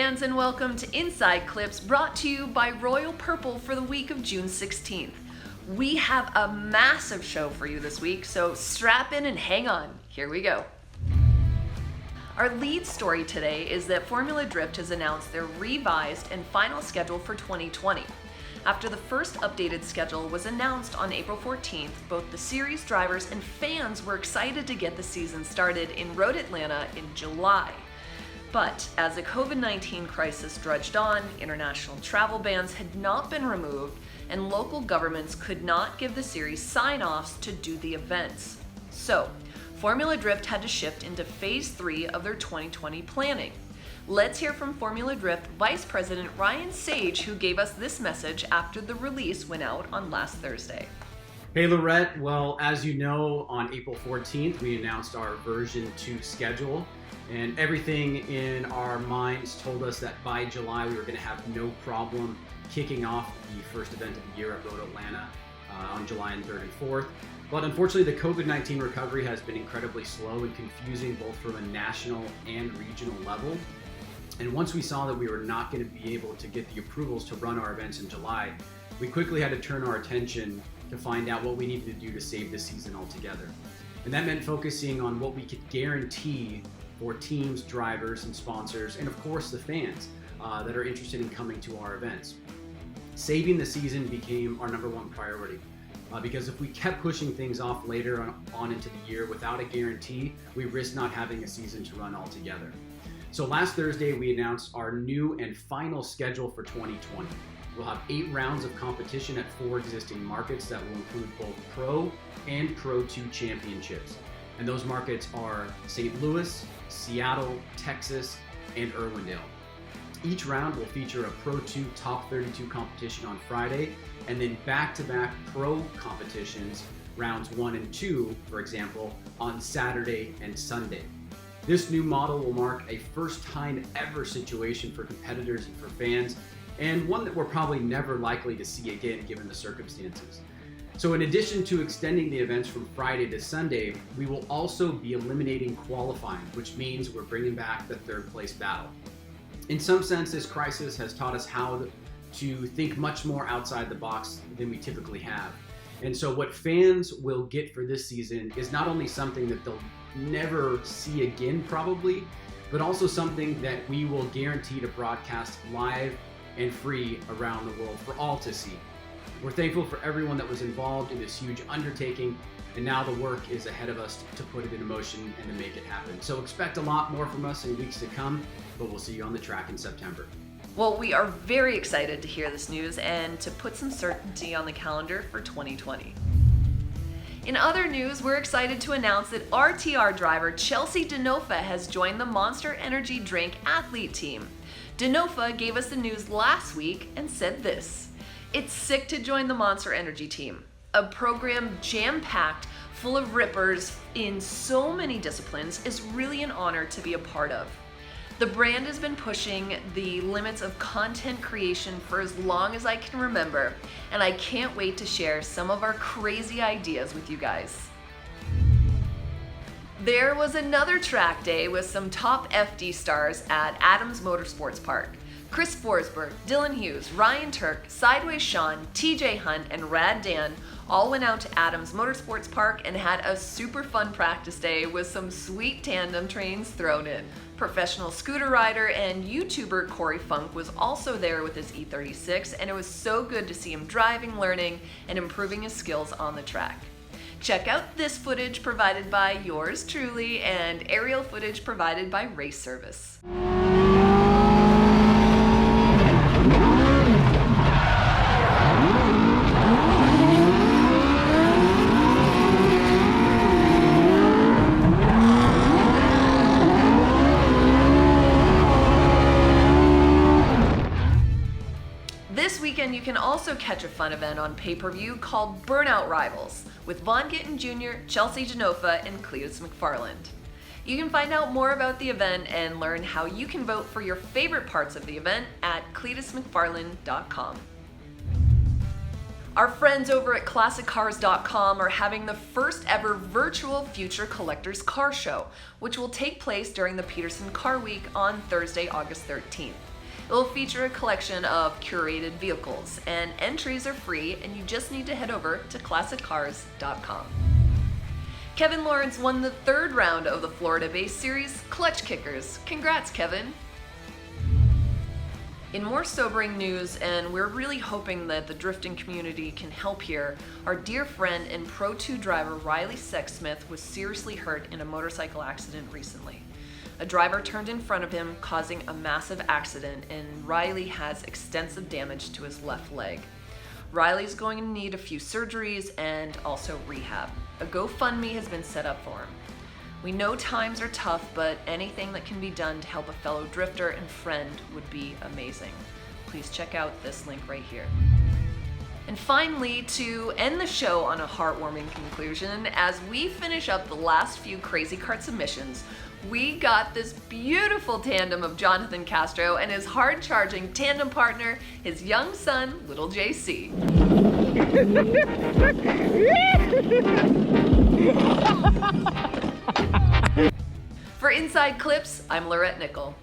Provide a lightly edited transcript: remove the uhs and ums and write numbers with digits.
fans, and welcome to Inside Clips, brought to you by Royal Purple for the week of June 16th. We have a massive show for you this week, so strap in and hang on. Here we go. Our lead story today is that Formula Drift has announced their revised and final schedule for 2020. After the first updated schedule was announced on April 14th, both the series drivers and fans were excited to get the season started in Road Atlanta in July. But as the COVID-19 crisis drudged on, international travel bans had not been removed, and local governments could not give the series sign-offs to do the events. So, Formula Drift had to shift into Phase 3 of their 2020 planning. Let's hear from Formula Drift Vice President Ryan Sage, who gave us this message after the release went out on last Thursday. Hey Lorette, well, as you know, on April 14th, we announced our version 2 schedule, and everything in our minds told us that by July we were going to have no problem kicking off the first event of the year at Road Atlanta on July 3rd and 4th. But unfortunately, the COVID-19 recovery has been incredibly slow and confusing, both from a national and regional level. And once we saw that we were not going to be able to get the approvals to run our events in July, we quickly had to turn our attention to find out what we needed to do to save the season altogether. And that meant focusing on what we could guarantee for teams, drivers, and sponsors, and of course the fans that are interested in coming to our events. Saving the season became our number one priority. Because if we kept pushing things off later on into the year without a guarantee, we risked not having a season to run altogether. So last Thursday, we announced our new and final schedule for 2020. We'll have 8 rounds of competition at 4 existing markets that will include both Pro and Pro 2 championships. And those markets are St. Louis, Seattle, Texas, and Irwindale. Each round will feature a Pro 2 Top 32 competition on Friday, and then back-to-back Pro competitions, rounds 1 and 2, for example, on Saturday and Sunday. This new model will mark a first-time ever situation for competitors and for fans, and one that we're probably never likely to see again given the circumstances. So in addition to extending the events from Friday to Sunday, we will also be eliminating qualifying, which means we're bringing back the third place battle. In some sense, this crisis has taught us how to think much more outside the box than we typically have. And so what fans will get for this season is not only something that they'll never see again probably, but also something that we will guarantee to broadcast live and free around the world for all to see. We're thankful for everyone that was involved in this huge undertaking, and now the work is ahead of us to put it into motion and to make it happen. So expect a lot more from us in weeks to come, but we'll see you on the track in September. Well, we are very excited to hear this news and to put some certainty on the calendar for 2020. In other news, we're excited to announce that RTR driver Chelsea Denofa has joined the Monster Energy Drink athlete team. Denofa gave us the news last week and said this: "It's sick to join the Monster Energy team, a program jam-packed full of rippers in so many disciplines is really an honor to be a part of. The brand has been pushing the limits of content creation for as long as I can remember, and I can't wait to share some of our crazy ideas with you guys." There was another track day with some top FD stars at Adams Motorsports Park. Chris Forsberg, Dylan Hughes, Ryan Turk, Sideways Sean, TJ Hunt, and Rad Dan all went out to Adams Motorsports Park and had a super fun practice day with some sweet tandem trains thrown in. Professional scooter rider and YouTuber Corey Funk was also there with his E36, and it was so good to see him driving, learning, and improving his skills on the track. Check out this footage provided by yours truly and aerial footage provided by Race Service. This weekend, you can also catch a fun event on pay-per-view called Burnout Rivals with Vaughn Gittin Jr., Chelsea Denofa, and Cletus McFarland. You can find out more about the event and learn how you can vote for your favorite parts of the event at cletusmcfarland.com. Our friends over at ClassicCars.com are having the first ever virtual Future Collectors Car Show, which will take place during the Peterson Car Week on Thursday, August 13th. It will feature a collection of curated vehicles, and entries are free, and you just need to head over to classiccars.com. Kevin Lawrence won the third round of the Florida-based series Clutch Kickers. Congrats, Kevin! In more sobering news, and we're really hoping that the drifting community can help here, our dear friend and Pro 2 driver Riley Sexsmith was seriously hurt in a motorcycle accident recently. A driver turned in front of him, causing a massive accident, and Riley has extensive damage to his left leg. Riley's going to need a few surgeries and also rehab. A GoFundMe has been set up for him. We know times are tough, but anything that can be done to help a fellow drifter and friend would be amazing. Please check out this link right here. And finally, to end the show on a heartwarming conclusion, as we finish up the last few Crazy Kart submissions, we got this beautiful tandem of Jonathan Castro and his hard-charging tandem partner, his young son, little JC. For Inside Clips, I'm Lorette Nickel.